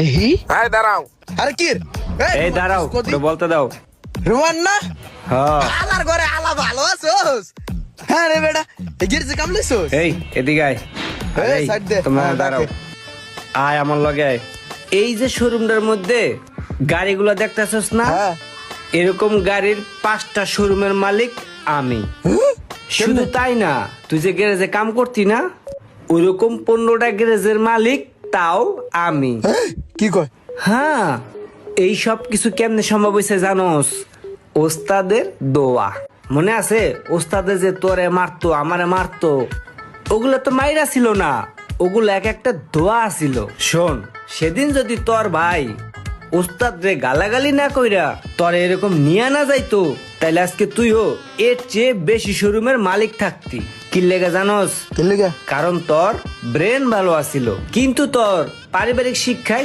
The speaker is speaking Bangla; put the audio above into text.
দেখি হ্যাঁ দাঁড়াও। আরে কি এই দাঁড়াও তো বলতে দাও। রোমান না হ্যাঁ আলার ঘরে আলা ভালো আছোস? হ্যাঁ রে বেটা এগিয়ে যে কামলেছোস? এই এদিকে আয়। এই, এই, সাইড দে। তোমরা হ্যাঁ, দাঁড়াও। ডাকে। আয় আমার লগে আয়। এই যে শোরুমটার মধ্যে গাড়িগুলো দেখতেছস না, হ্যাঁ এরকম গাড়ির 5টা শোরুমের মালিক আমি। শুধু তাই না, তুই যে গ্যারেজে কাম করতি না, ওইরকম 15টা গ্যারেজের মালিক তাও আমি। এই, কি কয়? হ্যাঁ, এই সব কিছু কেমনে সম্ভব হয়েছে জানোস? ওস্তাদের দোয়া। মনে আছে ওস্তাদে যে তোরে মারতো আমারে মারতো, ওগুলো তো মাইরা ছিল না, ওগুলো এক একটা দোয়া ছিল। শোন, সেদিন যদি তোর ভাই ওস্তাদ রে গালাগালি না কইরা তোর এরকম নিয়ে না যাইতো, তাইলে আজকে তুইও এর চেয়ে বেশি শোরুমের মালিক থাকতি। কি লেগে জানোস? কি লিগা? কারণ তোর ব্রেন ভালো আছিল, কিন্তু তোর পারিবারিক শিক্ষায়